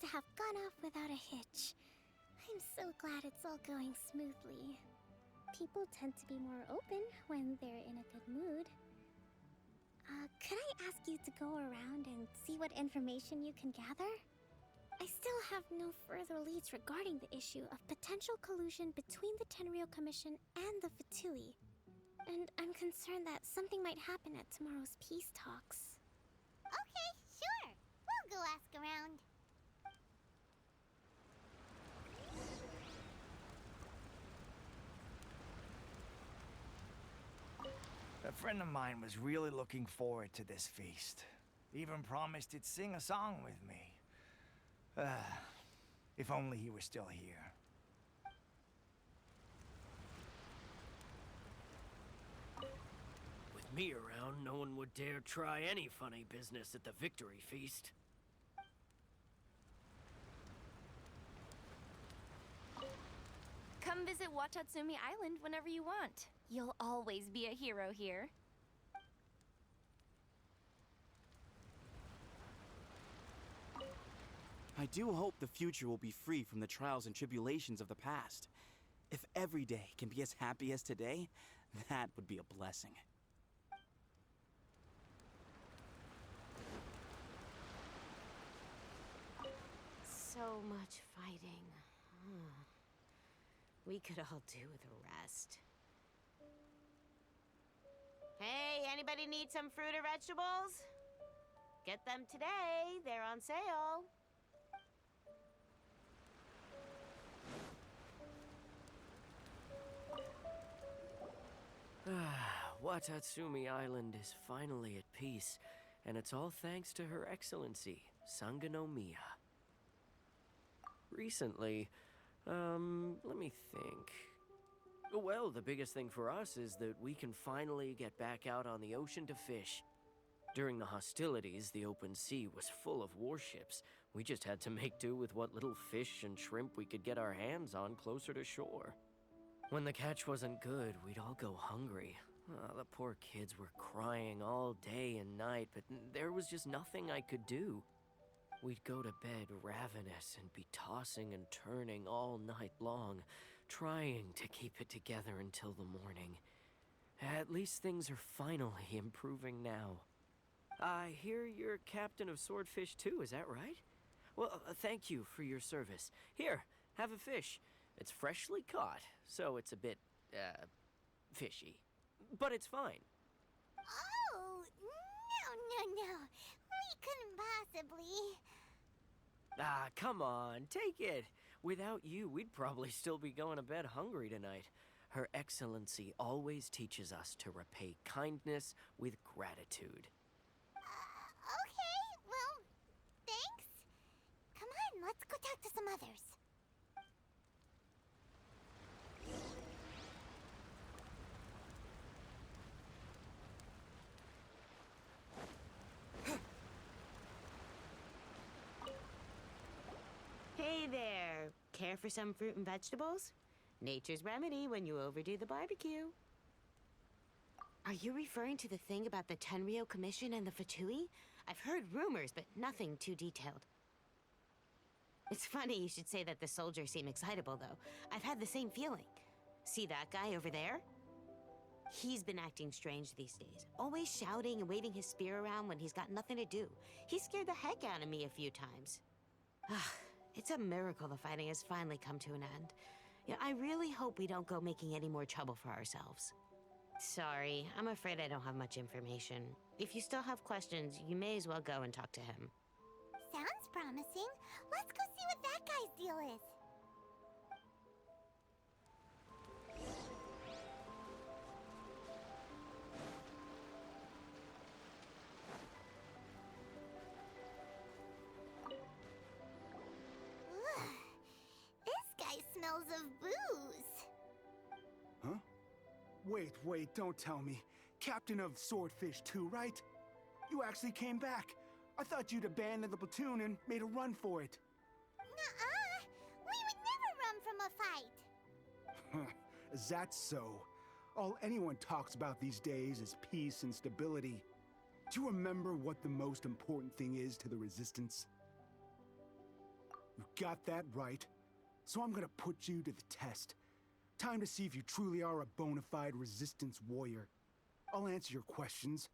to have gone off without a hitch. I'm so glad it's all going smoothly. People tend to be more open when they're in a good mood. Could I ask you to go around and see what information you can gather? I still have no further leads regarding the issue of potential collusion between the Tenryou Commission and the Fatui. And I'm concerned that something might happen at tomorrow's peace talks. Okay, sure. We'll go ask around. A friend of mine was really looking forward to this feast. Even promised he'd sing a song with me. If only he were still here. With me around, no one would dare try any funny business at the victory feast. Come visit Watatsumi Island whenever you want. You'll always be a hero here. I do hope the future will be free from the trials and tribulations of the past. If every day can be as happy as today, that would be a blessing. So much fighting. We could all do with a rest. Hey, anybody need some fruit or vegetables? Get them today. They're on sale. Watatsumi Island is finally at peace, and it's all thanks to Her Excellency, Sangonomiya. Recently, let me think. Well, the biggest thing for us is that we can finally get back out on the ocean to fish. During the hostilities, the open sea was full of warships. We just had to make do with what little fish and shrimp we could get our hands on closer to shore. When the catch wasn't good, we'd all go hungry. The poor kids were crying all day and night, but there was just nothing I could do. We'd go to bed ravenous and be tossing and turning all night long, trying to keep it together until the morning. At least things are finally improving now. I hear you're captain of Swordfish too, is that right? Well, thank you for your service. Here, have a fish. It's freshly caught, so it's a bit, fishy. But it's fine. Oh, no. We couldn't possibly. Come on, take it. Without you, we'd probably still be going to bed hungry tonight. Her Excellency always teaches us to repay kindness with gratitude. Okay, well, thanks. Come on, let's go talk to some others. Hey there. Care for some fruit and vegetables? Nature's remedy when you overdo the barbecue. Are you referring to the thing about the Tenryou Commission and the Fatui? I've heard rumors, but nothing too detailed. It's funny you should say that the soldiers seem excitable, though. I've had the same feeling. See that guy over there? He's been acting strange these days. Always shouting and waving his spear around when he's got nothing to do. He scared the heck out of me a few times. It's a miracle the fighting has finally come to an end. Yeah, I really hope we don't go making any more trouble for ourselves. Sorry, I'm afraid I don't have much information. If you still have questions, you may as well go and talk to him. Sounds promising. Let's go see what that guy's deal is. This guy smells of booze. Huh? Wait, don't tell me. Captain of Swordfish too, right? You actually came back. I thought you'd abandoned the platoon and made a run for it. Nuh-uh. We would never run from a fight. Is that so? All anyone talks about these days is peace and stability. Do you remember what the most important thing is to the Resistance? You got that right. So I'm gonna put you to the test. Time to see if you truly are a bona fide resistance warrior. I'll answer your questions,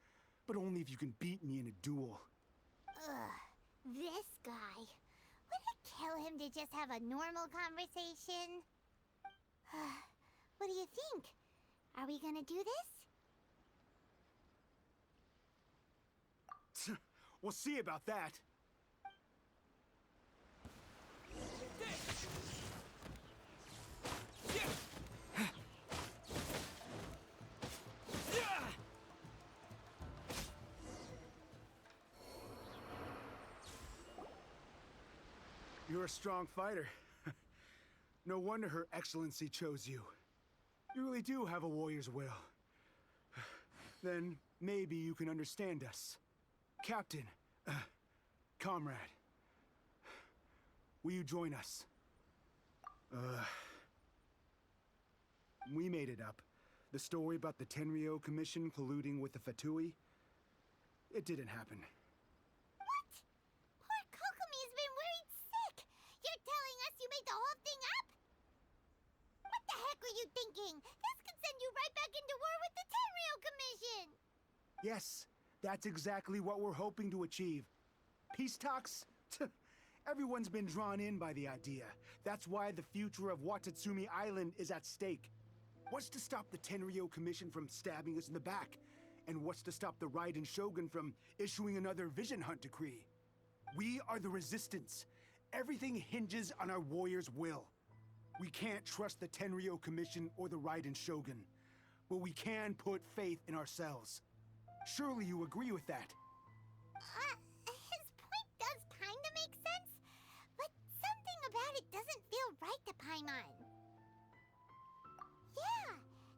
but only if you can beat me in a duel. Ugh, this guy. Would it kill him to just have a normal conversation? What do you think? Are we gonna do this? We'll see about that. You're a strong fighter. No wonder Her Excellency chose you. You really do have a warrior's will. Then maybe you can understand us. Captain, comrade, will you join us? We made it up. The story about the Tenryo Commission colluding with the Fatui, it didn't happen. What? Poor Kokomi's been worried sick. You're telling us you made the whole thing up? What the heck were you thinking? This could send you right back into war with the Tenryo Commission. Yes, that's exactly what we're hoping to achieve. Peace talks? Everyone's been drawn in by the idea. That's why the future of Watatsumi Island is at stake. What's to stop the Tenryo Commission from stabbing us in the back? And what's to stop the Raiden Shogun from issuing another Vision Hunt decree? We are the Resistance. Everything hinges on our warrior's will. We can't trust the Tenryo Commission or the Raiden Shogun, but we can put faith in ourselves. Surely you agree with that? His point does kinda make sense, but something about it doesn't feel right to Paimon. Yeah,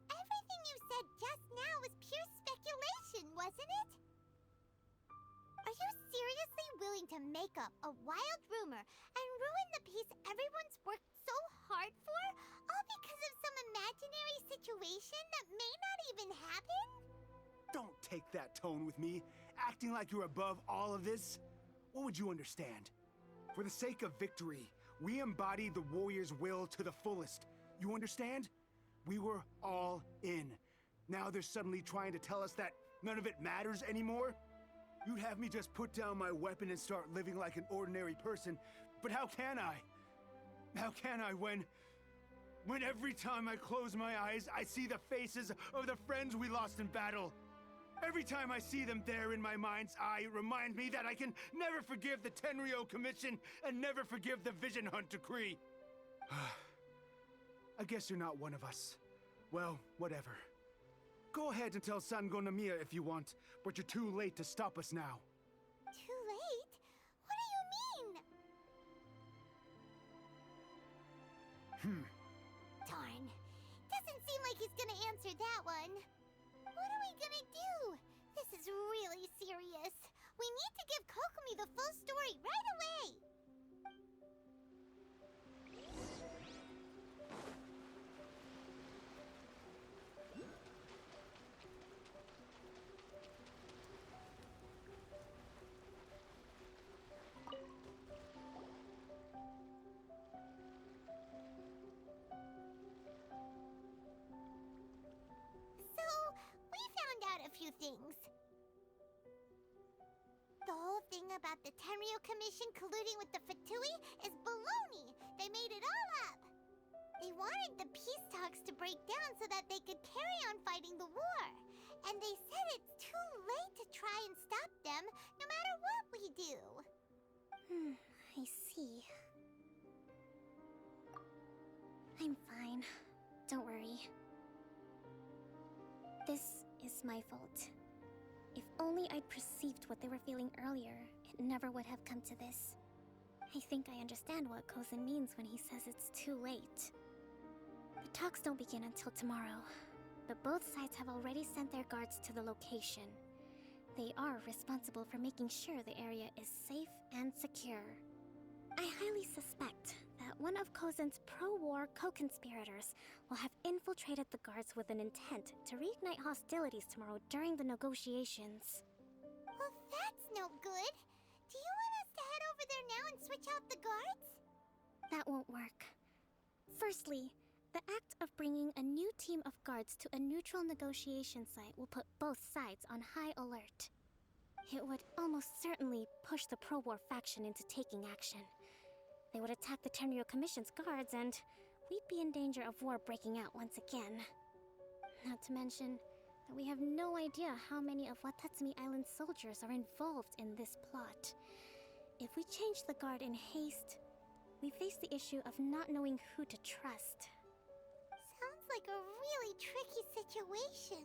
everything you said just now was pure speculation, wasn't it? Are you seriously willing to make up a wild rumor and ruin the peace everyone's worked so hard for, all because of some imaginary situation that may not even happen? Don't take that tone with me, acting like you're above all of this. What would you understand? For the sake of victory, we embody the warrior's will to the fullest. You understand? We were all in. Now they're suddenly trying to tell us that none of it matters anymore? You'd have me just put down my weapon and start living like an ordinary person, but how can I? How can I when every time I close my eyes, I see the faces of the friends we lost in battle? Every time I see them there in my mind's eye, it reminds me that I can never forgive the Tenryo Commission and never forgive the Vision Hunt decree. I guess you're not one of us. Well, whatever. Go ahead and tell Sango Namiya if you want, but you're too late to stop us now. Too late? What do you mean? Darn. Doesn't seem like he's gonna answer that one. What are we gonna do? This is really serious. We need to give Kokomi the full story right away. So, we found out a few things. The whole thing about the Tenryo Commission colluding with the Fatui is baloney. They made it all up. They wanted the peace talks to break down so that they could carry on fighting the war. And they said it's too late to try and stop them, no matter what we do. I see. I'm fine. Don't worry. This is my fault. If only I'd perceived what they were feeling earlier, it never would have come to this. I think I understand what Kozin means when he says it's too late. The talks don't begin until tomorrow, but both sides have already sent their guards to the location. They are responsible for making sure the area is safe and secure. I highly suspect that one of Kozin's pro-war co-conspirators will have infiltrated the guards with an intent to reignite hostilities tomorrow during the negotiations. Well, that's no good. Do you want us to head over there now and switch out the guards? That won't work. Firstly, the act of bringing a new team of guards to a neutral negotiation site will put both sides on high alert. It would almost certainly push the pro-war faction into taking action. They would attack the Tenryo Commission's guards, and we'd be in danger of war breaking out once again. Not to mention that we have no idea how many of Watatsumi Island's soldiers are involved in this plot. If we change the guard in haste, we face the issue of not knowing who to trust. Sounds like a really tricky situation.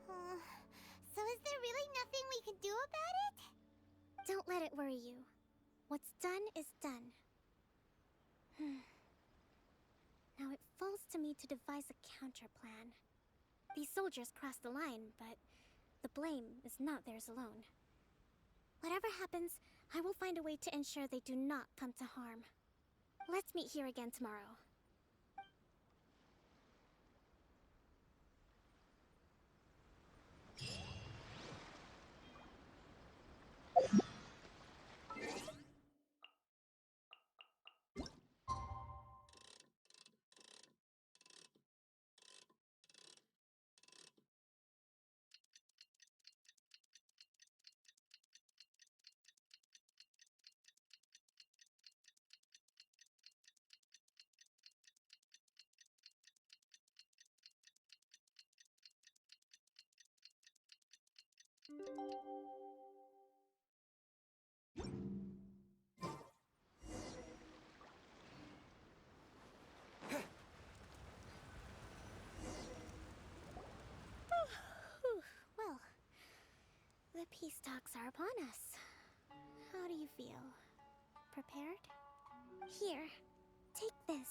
So is there really nothing we can do about it? Don't let it worry you. What's done is done. Now it falls to me to devise a counter plan. These soldiers crossed the line, but the blame is not theirs alone. Whatever happens, I will find a way to ensure they do not come to harm. Let's meet here again tomorrow. Well, the peace talks are upon us. How do you feel? Prepared? Here, take this.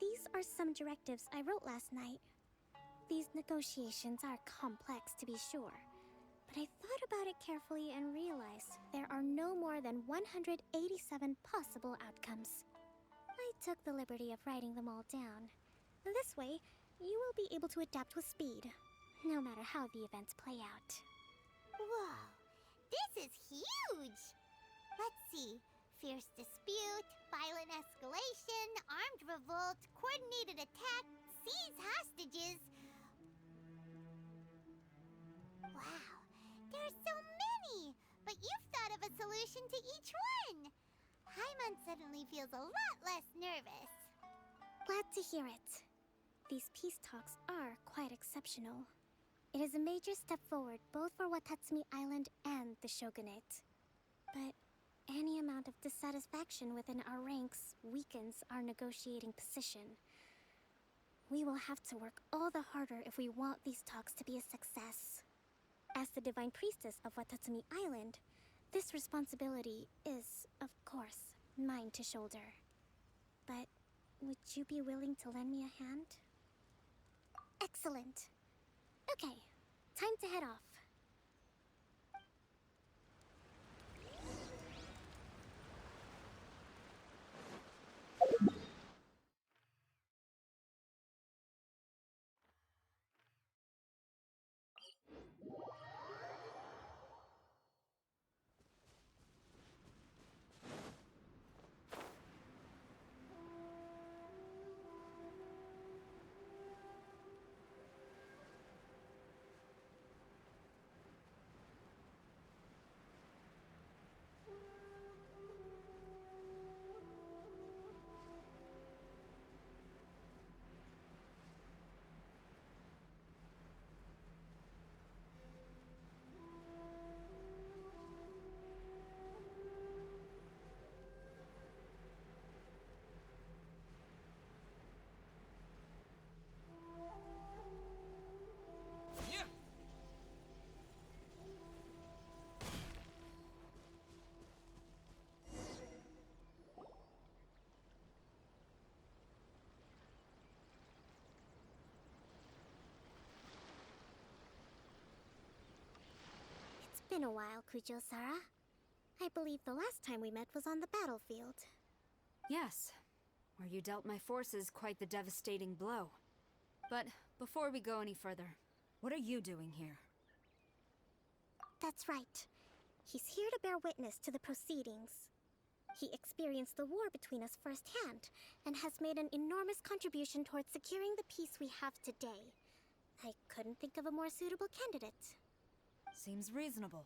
These are some directives I wrote last night. These negotiations are complex, to be sure, but I thought about it carefully and realized there are no more than 187 possible outcomes. I took the liberty of writing them all down. This way, you will be able to adapt with speed, no matter how the events play out. Whoa, this is huge! Let's see. Fierce dispute, violent escalation, armed revolt, coordinated attack, seize hostages. Wow, there are so many! But you've thought of a solution to each one! Paimon suddenly feels a lot less nervous. Glad to hear it. These peace talks are quite exceptional. It is a major step forward both for Watatsumi Island and the Shogunate. But any amount of dissatisfaction within our ranks weakens our negotiating position. We will have to work all the harder if we want these talks to be a success. As the Divine Priestess of Watatsumi Island, this responsibility is, of course, mine to shoulder. But would you be willing to lend me a hand? Excellent. Okay, time to head off. Been a while, Kujo-Sara. I believe the last time we met was on the battlefield. Yes, where you dealt my forces quite the devastating blow. But before we go any further, what are you doing here? That's right. He's here to bear witness to the proceedings. He experienced the war between us firsthand, and has made an enormous contribution towards securing the peace we have today. I couldn't think of a more suitable candidate. Seems reasonable.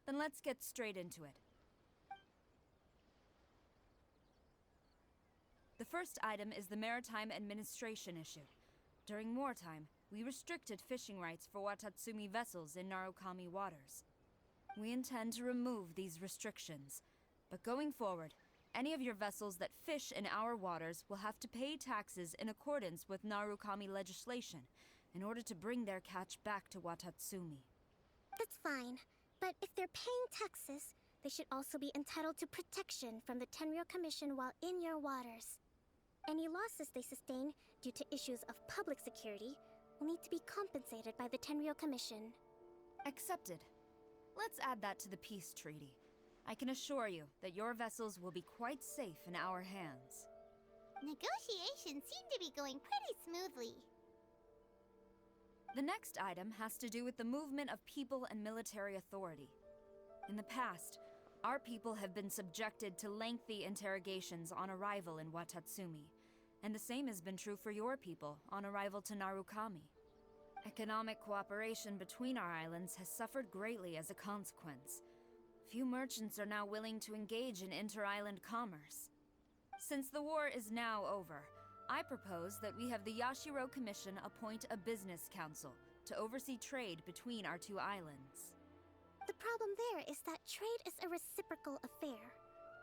Then let's get straight into it. The first item is the maritime administration issue. During wartime, we restricted fishing rights for Watatsumi vessels in Narukami waters. We intend to remove these restrictions, but going forward, any of your vessels that fish in our waters will have to pay taxes in accordance with Narukami legislation in order to bring their catch back to Watatsumi. That's fine, but if they're paying taxes, they should also be entitled to protection from the Tenryou Commission while in your waters. Any losses they sustain due to issues of public security will need to be compensated by the Tenryou Commission. Accepted. Let's add that to the peace treaty. I can assure you that your vessels will be quite safe in our hands. Negotiations seem to be going pretty smoothly. The next item has to do with the movement of people and military authority. In the past, our people have been subjected to lengthy interrogations on arrival in Watatsumi, and the same has been true for your people on arrival to Narukami. Economic cooperation between our islands has suffered greatly as a consequence. Few merchants are now willing to engage in inter-island commerce. Since the war is now over, I propose that we have the Yashiro Commission appoint a business council to oversee trade between our two islands. The problem there is that trade is a reciprocal affair.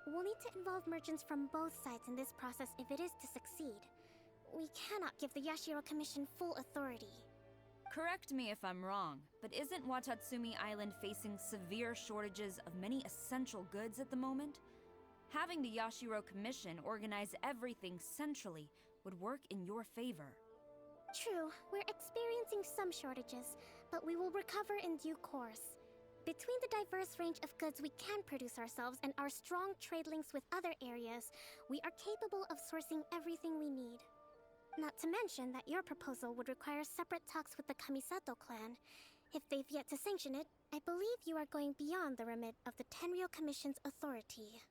We'll need to involve merchants from both sides in this process if it is to succeed. We cannot give the Yashiro Commission full authority. Correct me if I'm wrong, but isn't Watatsumi Island facing severe shortages of many essential goods at the moment? Having the Yashiro Commission organize everything centrally would work in your favor. True, we're experiencing some shortages, but we will recover in due course. Between the diverse range of goods we can produce ourselves and our strong trade links with other areas, we are capable of sourcing everything we need. Not to mention that your proposal would require separate talks with the Kamisato clan. If they've yet to sanction it, I believe you are going beyond the remit of the Tenryou Commission's authority.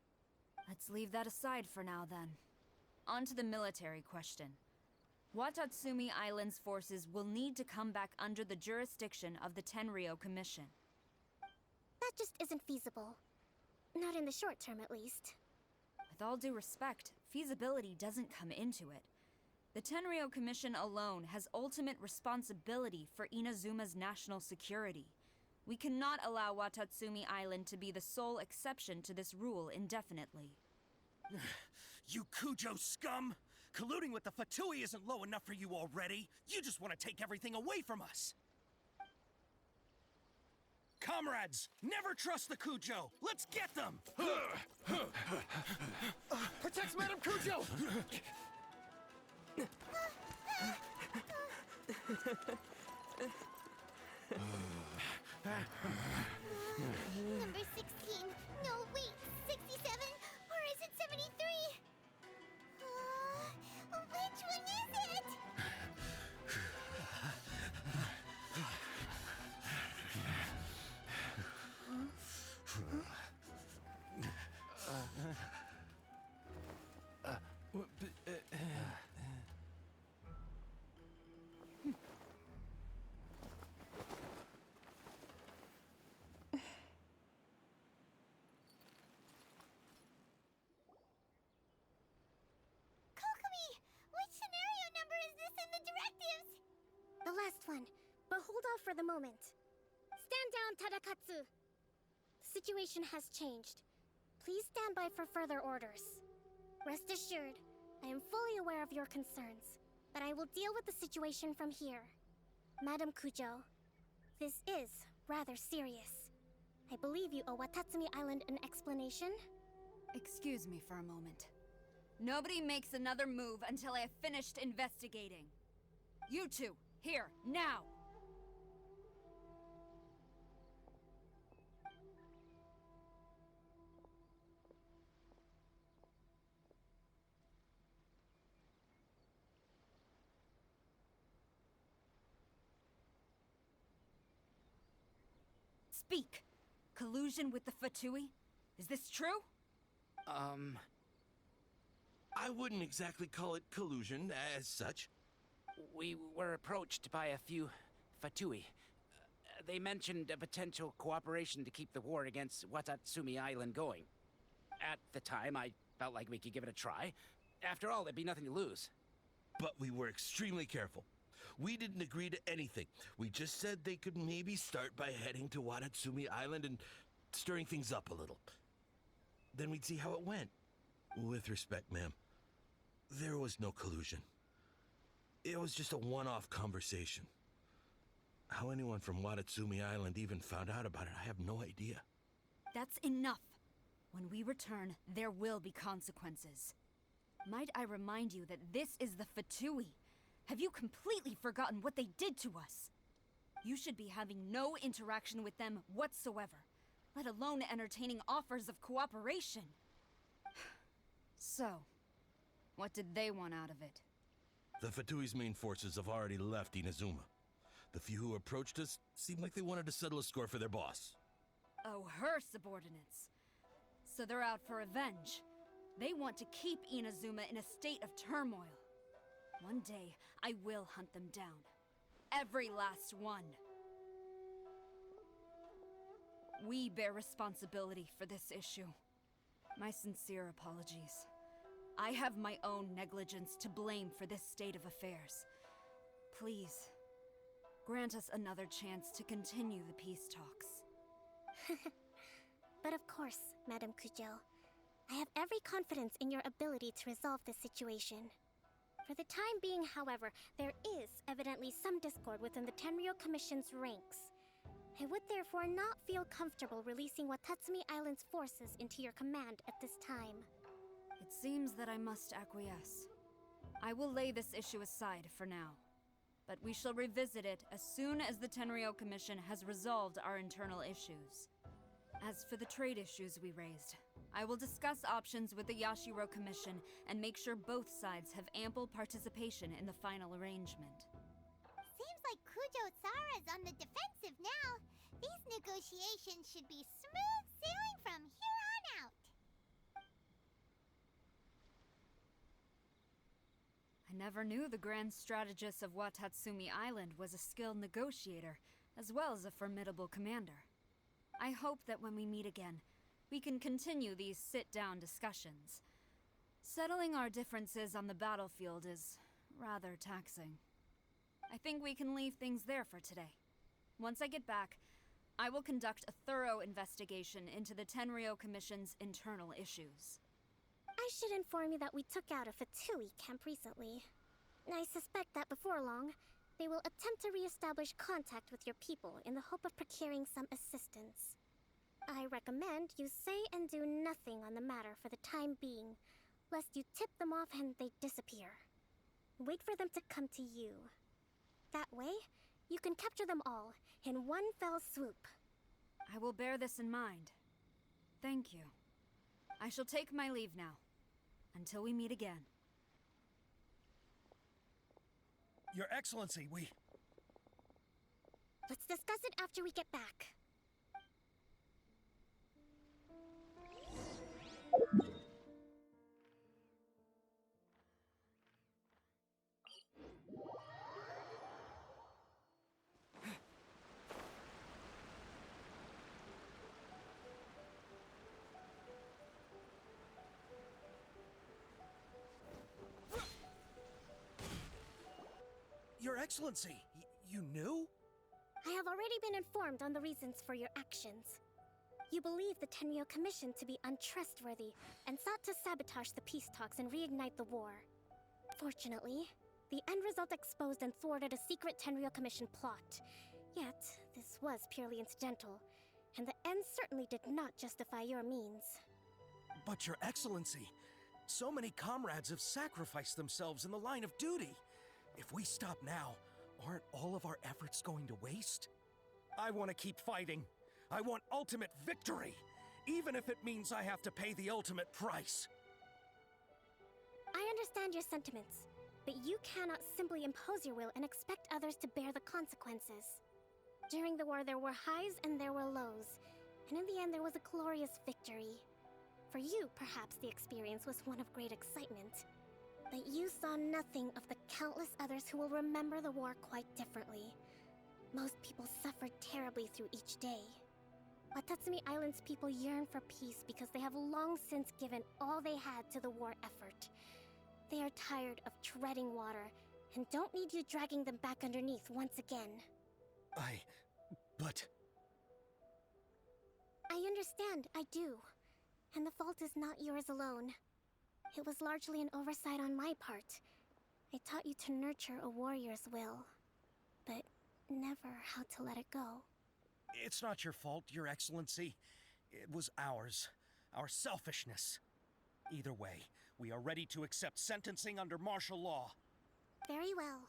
Let's leave that aside for now, then. On to the military question. Watatsumi Island's forces will need to come back under the jurisdiction of the Tenryou Commission. That just isn't feasible. Not in the short term, at least. With all due respect, feasibility doesn't come into it. The Tenryou Commission alone has ultimate responsibility for Inazuma's national security. We cannot allow Watatsumi Island to be the sole exception to this rule indefinitely. You Kujo scum! Colluding with the Fatui isn't low enough for you already. You just want to take everything away from us. Comrades, never trust the Kujo. Let's get them! Protect Madame Kujo! Number 16. No, wait. 67? Or is it 73? Which one is it? Kokomi, which scenario number is this in the directives? The last one, but hold off for the moment. Stand down, Tadakatsu! The situation has changed. Please stand by for further orders. Rest assured, I am fully aware of your concerns, but I will deal with the situation from here. Madam Kujo, this is rather serious. I believe you owe Watatsumi Island an explanation. Excuse me for a moment. Nobody makes another move until I have finished investigating. You two, here, now! Speak! collusion with the Fatui? Is this true? I wouldn't exactly call it collusion as such. We were approached by a few Fatui. They mentioned a potential cooperation to keep the war against Watatsumi Island going. At the time, I felt like we could give it a try. After all, there'd be nothing to lose. But we were extremely careful. We didn't agree to anything. We just said they could maybe start by heading to Watatsumi Island and stirring things up a little. Then we'd see how it went. With respect, ma'am, there was no collusion. It was just a one-off conversation. How anyone from Watatsumi Island even found out about it, I have no idea. That's enough. When we return, there will be consequences. Might I remind you that this is the Fatui? Have you completely forgotten what they did to us? You should be having no interaction with them whatsoever, let alone entertaining offers of cooperation. So, what did they want out of it? The Fatui's main forces have already left Inazuma. The few who approached us seemed like they wanted to settle a score for their boss. Oh, her subordinates. So they're out for revenge. They want to keep Inazuma in a state of turmoil. One day, I will hunt them down. Every last one. We bear responsibility for this issue. My sincere apologies. I have my own negligence to blame for this state of affairs. Please, grant us another chance to continue the peace talks. But of course, Madame Kujo. I have every confidence in your ability to resolve this situation. For the time being, however, there is evidently some discord within the Tenryou Commission's ranks. I would therefore not feel comfortable releasing Watatsumi Island's forces into your command at this time. It seems that I must acquiesce. I will lay this issue aside for now, but we shall revisit it as soon as the Tenryou Commission has resolved our internal issues. As for the trade issues we raised, I will discuss options with the Yashiro Commission and make sure both sides have ample participation in the final arrangement. Seems like Kujo-sara's on the defensive now. These negotiations should be smooth sailing from here on out. I never knew the grand strategist of Watatsumi Island was a skilled negotiator, as well as a formidable commander. I hope that when we meet again, we can continue these sit-down discussions. Settling our differences on the battlefield is rather taxing. I think we can leave things there for today. Once I get back, I will conduct a thorough investigation into the Tenryou Commission's internal issues. I should inform you that we took out a Fatui camp recently. I suspect that before long, they will attempt to re-establish contact with your people in the hope of procuring some assistance. I recommend you say and do nothing on the matter for the time being, lest you tip them off and they disappear. Wait for them to come to you. That way, you can capture them all in one fell swoop. I will bear this in mind. Thank you. I shall take my leave now. Until we meet again. Your Excellency, Let's discuss it after we get back. Your Excellency, you knew? I have already been informed on the reasons for your actions. You believe the Tenryou Commission to be untrustworthy and sought to sabotage the peace talks and reignite the war. Fortunately, the end result exposed and thwarted a secret Tenryou Commission plot. Yet, this was purely incidental, and the end certainly did not justify your means. But Your Excellency, so many comrades have sacrificed themselves in the line of duty. If we stop now, aren't all of our efforts going to waste? I want to keep fighting. I want ultimate victory, even if it means I have to pay the ultimate price. I understand your sentiments, but you cannot simply impose your will and expect others to bear the consequences. During the war, there were highs and there were lows, and in the end there was a glorious victory. For you, perhaps the experience was one of great excitement. But you saw nothing of the countless others who will remember the war quite differently. Most people suffered terribly through each day. Watatsumi Island's people yearn for peace because they have long since given all they had to the war effort. They are tired of treading water and don't need you dragging them back underneath once again. But... I understand, I do. And the fault is not yours alone. It was largely an oversight on my part. I taught you to nurture a warrior's will, but never how to let it go. It's not your fault, Your Excellency. It was ours. Our selfishness. Either way, we are ready to accept sentencing under martial law. Very well.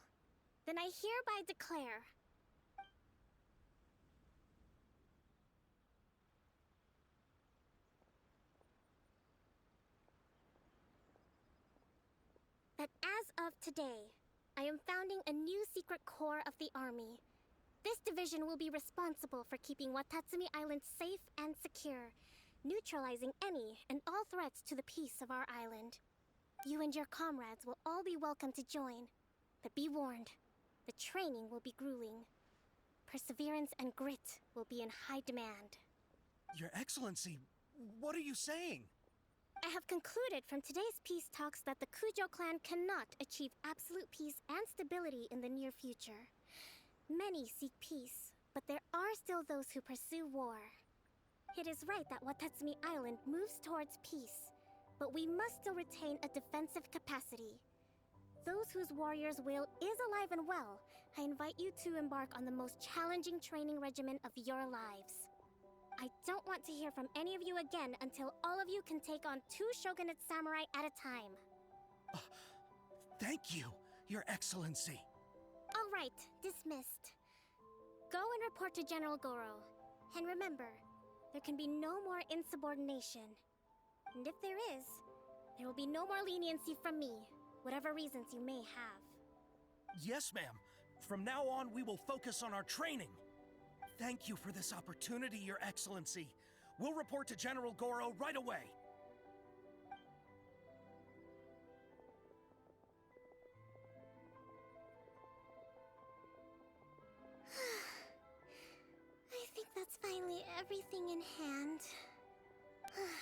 Then I hereby declare... that as of today, I am founding a new secret corps of the army. This division will be responsible for keeping Watatsumi Island safe and secure, neutralizing any and all threats to the peace of our island. You and your comrades will all be welcome to join, but be warned, the training will be grueling. Perseverance and grit will be in high demand. Your Excellency, what are you saying? I have concluded from today's peace talks that the Kujo clan cannot achieve absolute peace and stability in the near future. Many seek peace, but there are still those who pursue war. It is right that Watatsumi Island moves towards peace, but we must still retain a defensive capacity. Those whose warrior's will is alive and well, I invite you to embark on the most challenging training regimen of your lives. I don't want to hear from any of you again until all of you can take on 2 shogunate samurai at a time. Thank you, Your Excellency. All right, dismissed. Go and report to General Goro. And remember, there can be no more insubordination. And if there is, there will be no more leniency from me, whatever reasons you may have. Yes, ma'am. From now on, we will focus on our training. Thank you for this opportunity, Your Excellency. We'll report to General Goro right away. I think that's finally everything in hand.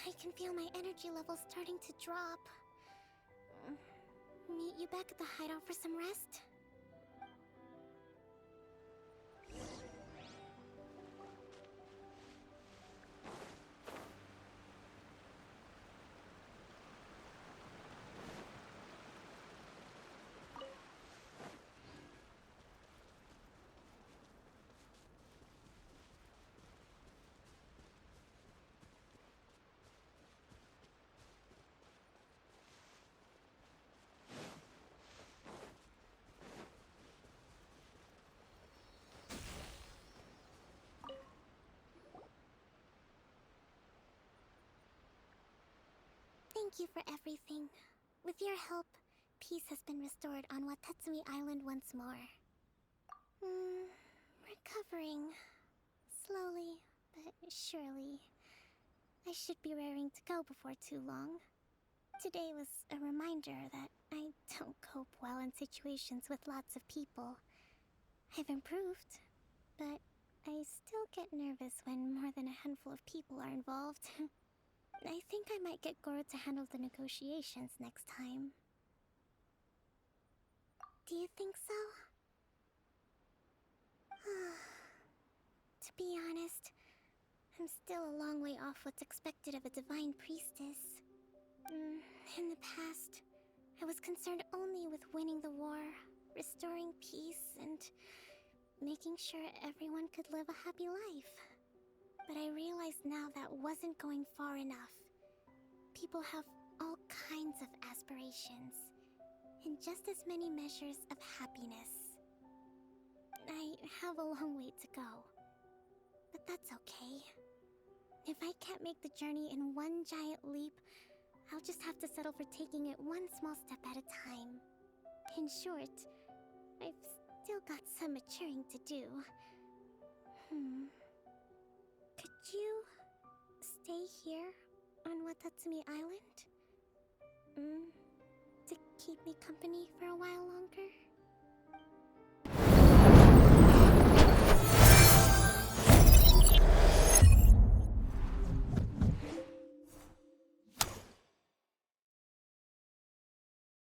I can feel my energy levels starting to drop. Meet you back at the hideout for some rest? Thank you for everything. With your help, peace has been restored on Watatsumi Island once more. Recovering. Slowly, but surely. I should be raring to go before too long. Today was a reminder that I don't cope well in situations with lots of people. I've improved, but I still get nervous when more than a handful of people are involved. I think I might get Goro to handle the negotiations next time. Do you think so? To be honest, I'm still a long way off what's expected of a divine priestess. In the past, I was concerned only with winning the war, restoring peace, and making sure everyone could live a happy life. But I realize now that wasn't going far enough. People have all kinds of aspirations, and just as many measures of happiness. I have a long way to go, but that's okay. If I can't make the journey in one giant leap, I'll just have to settle for taking it one small step at a time. In short, I've still got some maturing to do. Could you Watatsumi Island? To keep me company for a while longer?